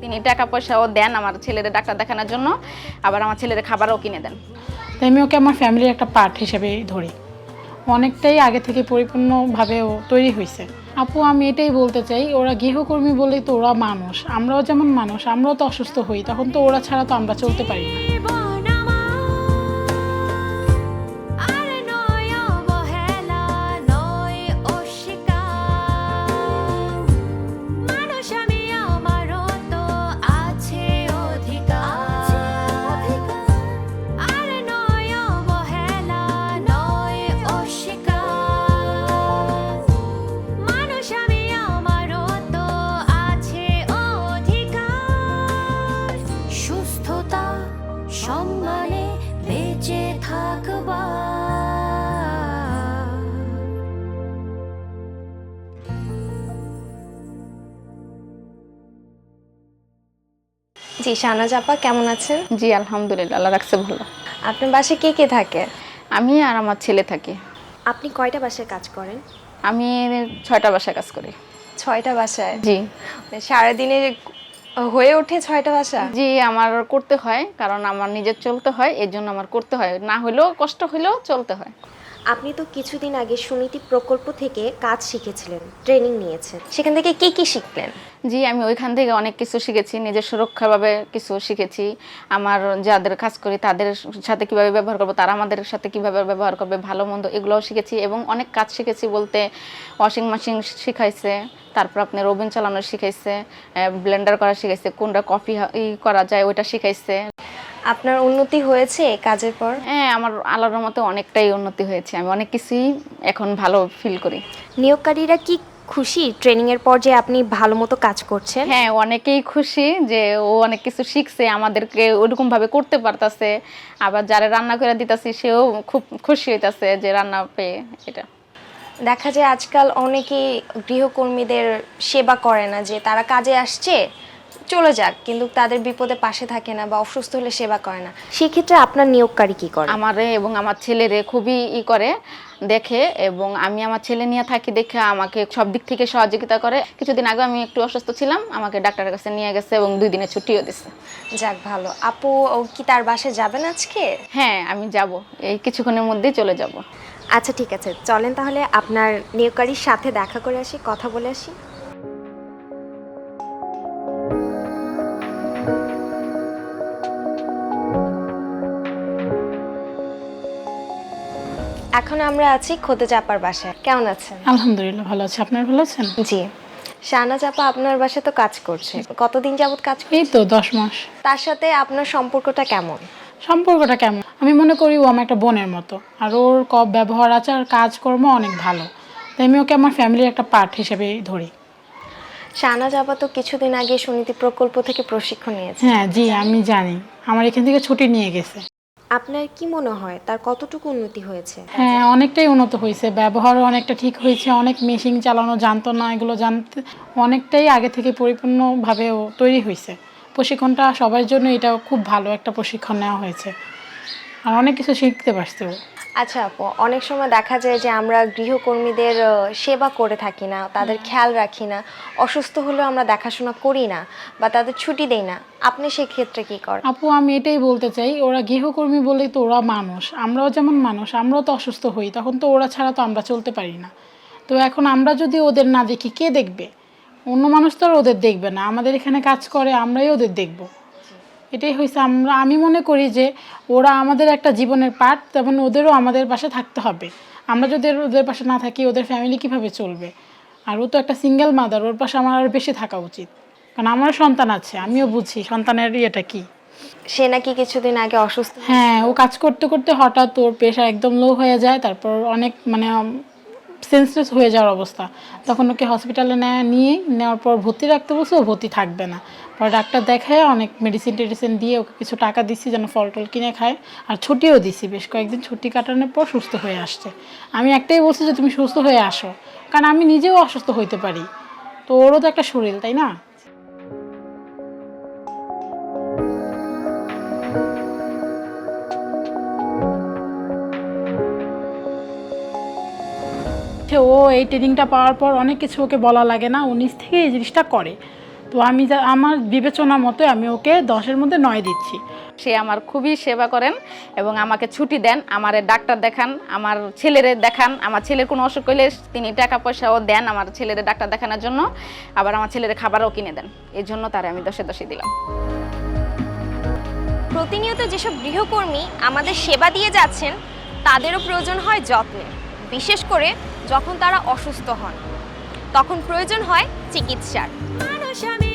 তিনি টাকা পয়সাও দেন আমার ছেলের ডাক্তার দেখানোর জন্য, আবার আমার ছেলের খাবারও কিনে দেন। তাই আমি ওকে আমার ফ্যামিলির একটা পার্ট হিসেবে ধরি। অনেকটাই আগে থেকে পরিপূর্ণভাবে ও তৈরি হয়েছে। আপু, আমি এটাই বলতে চাই, ওরা গৃহকর্মী বলেই তো ওরা মানুষ, আমরাও যেমন মানুষ, আমরাও তো অসুস্থ হই, তখন তো ওরা ছাড়া তো আমরা চলতে পারি না। সম্মানে বেঁচে থাকবা। জি, শাহনাজ আপা কেমন আছেন? জি আলহামদুলিল্লাহ, আল্লাহ রাখছে ভালো। আপনার বাসায় কে কে থাকে? আমি আর আমার ছেলে থাকি। আপনি কয়টা বাসায় কাজ করেন? আমি 6টা বাসায় কাজ করি। 6টা বাসায়? জি সারাদিনে হয়ে ওঠে 6টা বাসা? জি, আমার করতে হয়, কারণ আমার নিজের চলতে হয়, এর জন্য আমার করতে হয়, না হলেও কষ্ট হলেও চলতে হয়। আপনি তো কিছুদিন আগে সুনীতি প্রকল্প থেকে কাজ শিখেছিলেন, ট্রেনিং নিয়েছেন, সেখান থেকে কি কি শিখলেন? জি, আমি ওইখান থেকে অনেক কিছু শিখেছি, নিজের সুরক্ষাভাবে কিছু শিখেছি। আমার যাদের কাজ করি তাদের সাথে কিভাবে ব্যবহার করবো, তারা আমাদের সাথে কিভাবে ব্যবহার করবে, ভালো মন্দ এগুলোও শিখেছি। এবং অনেক কাজ শিখেছি বলতে, ওয়াশিং মেশিন শিখাইছে, তারপর আপনার ওভেন চালানো শিখাইছে, ব্লেন্ডার করা শিখাইছে, কোনটা কফি করা যায় ওইটা শিখাইছে। আপনার উন্নতি হয়েছে এই কাজের পর? হ্যাঁ, আমার আল্লাহর মতো অনেকটাই উন্নতি হয়েছে, আমি অনেক কিছুই এখন ভালো ফিল করি। নিয়োগকারীরা কি খুশি ট্রেনিংয়ের পর যে আপনি ভালো মতো কাজ করছেন? হ্যাঁ, অনেকেই খুশি যে ও অনেক কিছু শিখছে, আমাদেরকে ওরকমভাবে করতে পারতাছে। আবার যারা রান্না করে দিতেছি সেও খুব খুশি হইতাছে যে রান্না পেয়ে। এটা দেখা যায় আজকাল অনেকেই গৃহকর্মীদের সেবা করে না, যে তারা কাজে আসছে চলে যাক, কিন্তু তাদের বিপদে পাশে থাকে না বা অসুস্থ হলে সেবা করে না। সেক্ষেত্রে আপনার নিয়োগকারী কি করে? আমারে এবং আমার ছেলেরে খুবই করে দেখে, এবং আমি আমার ছেলে নিয়ে থাকি দেখে আমাকে সব দিক থেকে সহযোগিতা করে। কিছুদিন আগে আমি একটু অসুস্থ ছিলাম, আমাকে ডাক্তারের কাছে নিয়ে গেছে এবং 2 দিনের ছুটিও দিছে। যাক ভালো। আপু, ও কি তার বাসায় যাবেন আজকে? হ্যাঁ, আমি যাব, এই কিছুক্ষণের মধ্যেই চলে যাব। আচ্ছা ঠিক আছে, চলেন তাহলে আপনার নিয়োগকারীর সাথে দেখা করে আসি, কথা বলে আসি। এখন আমরা আছি খোদে চাপার বাসায়। কেমন আছেন? আলহামদুলিল্লাহ ভালো আছে। আপনার ভালো আছেন? জি। শাহনাজ আপা আপনার বাসায় তো কাজ করছে, কতদিন যাবত কাজ করছে? এই তো 10 মাস। তার সাথে আপনার সম্পর্কটা কেমন? সম্পর্কটা কেমন? আমি মনে করি ও আমার একটা বোনের মতো, আর ওর ব্যবহার আচার কাজকর্ম অনেক ভালো, তাই আমি ওকে আমার ফ্যামিলির একটা পার্ট হিসেবে ধরি। শাহনাজ আপা তো কিছুদিন আগে সুনীতি প্রকল্প থেকে প্রশিক্ষণ নিয়েছে। হ্যাঁ জি, আমি জানি, আমার এখান থেকে ছুটি নিয়ে গেছে। আপনার কি মনে হয় তার কতটুকু উন্নতি হয়েছে? হ্যাঁ, অনেকটাই উন্নত হয়েছে, ব্যবহারও অনেকটা ঠিক হয়েছে, অনেক মেশিন চালানো জানতো না, এগুলো জানতে অনেকটাই আগে থেকে পরিপূর্ণভাবে ও তৈরি হয়েছে। প্রশিক্ষণটা সবার জন্য এটা খুব ভালো একটা প্রশিক্ষণ নেওয়া হয়েছে, আর অনেক কিছু শিখতে পারছে ও। আচ্ছা আপু, অনেক সময় দেখা যায় যে আমরা গৃহকর্মীদের সেবা করে থাকি না, তাদের খেয়াল রাখি না, অসুস্থ হলেও আমরা দেখাশোনা করি না বা তাদের ছুটি দেই না। আপনি সেক্ষেত্রে কি করেন? আপু, আমি এটাই বলতে চাই, ওরা গৃহকর্মী বলেই তো ওরা মানুষ, আমরাও যেমন মানুষ, আমরাও তো অসুস্থ হই, তখন তো ওরা ছাড়া তো আমরা চলতে পারি না। তো এখন আমরা যদি ওদের না দেখি, কে দেখবে? অন্য মানুষ তো আর ওদের দেখবে না, আমাদের এখানে কাজ করে, আমরাই ওদের দেখব। এটাই হয়েছে, আমি মনে করি যে ওরা আমাদের একটা জীবনের পার্ট, তেমন ওদেরও আমাদের পাশে থাকতে হবে। আমরা যদি ওদের পাশে না থাকি, ওদের ফ্যামিলি কিভাবে চলবে? আর ও তো একটা সিঙ্গেল মাদার, ওর পাশে আমার আরও বেশি থাকা উচিত, কারণ আমারও সন্তান আছে, আমিও বুঝি সন্তানের ইয়েটা কী। সে নাকি কিছুদিন আগে অসুস্থ। হ্যাঁ, ও কাজ করতে করতে হঠাৎ ওর প্রেশার একদম লো হয়ে যায়, তারপর অনেক সেন্সলেস হয়ে যাওয়ার অবস্থা। তখন ওকে হসপিটালে নেওয়ার পর ভর্তি রাখতে বলছে, ও ভর্তি থাকবে না। পরে ডাক্তার দেখায় অনেক মেডিসিন দিয়ে ওকে কিছু টাকা দিচ্ছি যেন ফল টল কিনে খায়, আর ছুটিও দিছি, বেশ কয়েকদিন ছুটি কাটানোর পর সুস্থ হয়ে আসছে। আমি একটাই বলছি যে তুমি সুস্থ হয়ে আসো, কারণ আমি নিজেও অসুস্থ হইতে পারি, তো ওরও তো একটা শরীর, তাই না? ও এই ট্রেনিংটা পাওয়ার পর অনেক কিছু ওকে বলা লাগে না, ও নিজ থেকে এই জিনিসটা করে। তো আমি আমার বিবেচনা মতে আমি ওকে 10-এর মধ্যে 9 দিচ্ছি। সে আমার খুবই সেবা করেন এবং আমাকে ছুটি দেন, আমার ডাক্তার দেখান, আমার ছেলেরে দেখান, আমার ছেলের কোনো অসুখ হলে তিনি টাকা পয়সাও দেন আমার ছেলের ডাক্তার দেখানোর জন্য, আবার আমার ছেলের খাবারও কিনে দেন। এই জন্য তারে আমি 10-এ দিলাম। প্রতিনিয়ত যেসব গৃহকর্মী আমাদের সেবা দিয়ে যাচ্ছেন তাদেরও প্রয়োজন হয় যত্নের, বিশেষ করে যখন তারা অসুস্থ হন, তখন প্রয়োজন হয় চিকিৎসার। মানুষ আমি